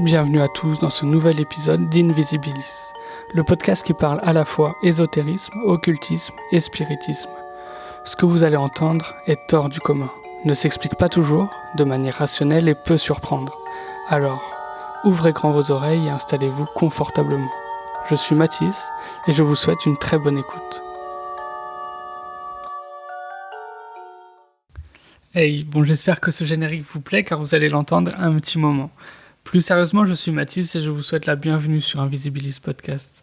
Bienvenue à tous dans ce nouvel épisode d'Invisibilis, le podcast qui parle à la fois ésotérisme, occultisme et spiritisme. Ce que vous allez entendre est hors du commun, ne s'explique pas toujours, de manière rationnelle et peut surprendre. Alors, ouvrez grand vos oreilles et installez-vous confortablement. Je suis Mathis et je vous souhaite une très bonne écoute. Hey, j'espère que ce générique vous plaît car vous allez l'entendre un petit moment. Plus sérieusement, je suis Mathis et je vous souhaite la bienvenue sur Invisibilis Podcast.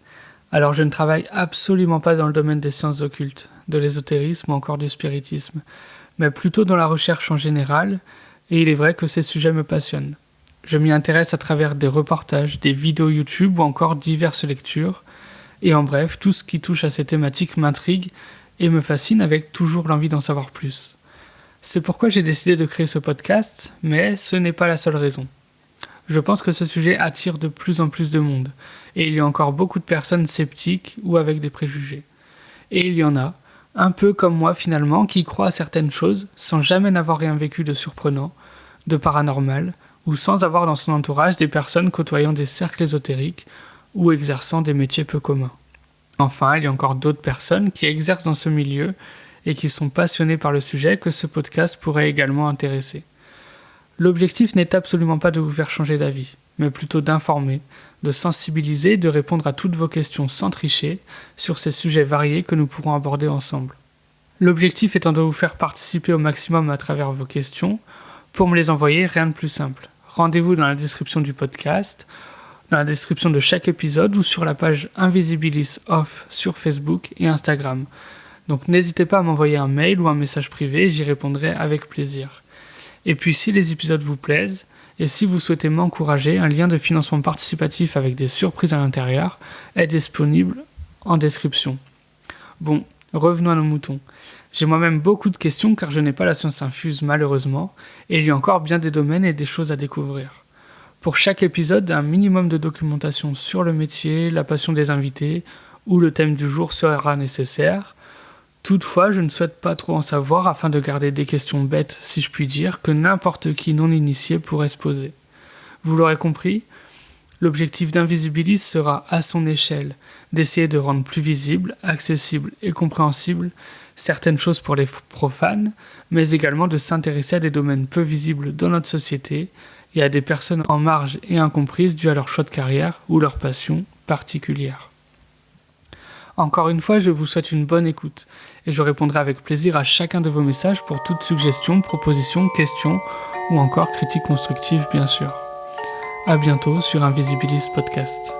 Alors, je ne travaille absolument pas dans le domaine des sciences occultes, de l'ésotérisme ou encore du spiritisme, mais plutôt dans la recherche en général, et il est vrai que ces sujets me passionnent. Je m'y intéresse à travers des reportages, des vidéos YouTube ou encore diverses lectures, et en bref, tout ce qui touche à ces thématiques m'intrigue et me fascine avec toujours l'envie d'en savoir plus. C'est pourquoi j'ai décidé de créer ce podcast, mais ce n'est pas la seule raison. Je pense que ce sujet attire de plus en plus de monde, et il y a encore beaucoup de personnes sceptiques ou avec des préjugés. Et il y en a, un peu comme moi finalement, qui croient à certaines choses sans jamais n'avoir rien vécu de surprenant, de paranormal, ou sans avoir dans son entourage des personnes côtoyant des cercles ésotériques ou exerçant des métiers peu communs. Enfin, il y a encore d'autres personnes qui exercent dans ce milieu et qui sont passionnées par le sujet que ce podcast pourrait également intéresser. L'objectif n'est absolument pas de vous faire changer d'avis, mais plutôt d'informer, de sensibiliser et de répondre à toutes vos questions sans tricher sur ces sujets variés que nous pourrons aborder ensemble. L'objectif étant de vous faire participer au maximum à travers vos questions. Pour me les envoyer, rien de plus simple. Rendez-vous dans la description du podcast, dans la description de chaque épisode ou sur la page Invisibilis Off sur Facebook et Instagram. Donc n'hésitez pas à m'envoyer un mail ou un message privé, j'y répondrai avec plaisir. Et puis si les épisodes vous plaisent, et si vous souhaitez m'encourager, un lien de financement participatif avec des surprises à l'intérieur est disponible en description. Bon, revenons à nos moutons. J'ai moi-même beaucoup de questions car je n'ai pas la science infuse malheureusement, et il y a encore bien des domaines et des choses à découvrir. Pour chaque épisode, un minimum de documentation sur le métier, la passion des invités ou le thème du jour sera nécessaire. Toutefois, je ne souhaite pas trop en savoir afin de garder des questions bêtes, si je puis dire, que n'importe qui non initié pourrait se poser. Vous l'aurez compris, l'objectif d'Invisibilis sera, à son échelle, d'essayer de rendre plus visible, accessible et compréhensible certaines choses pour les profanes, mais également de s'intéresser à des domaines peu visibles dans notre société et à des personnes en marge et incomprises dues à leur choix de carrière ou leur passion particulière. Encore une fois, je vous souhaite une bonne écoute et je répondrai avec plaisir à chacun de vos messages pour toute suggestion, proposition, question ou encore critique constructive bien sûr. À bientôt sur Invisibilis Podcast.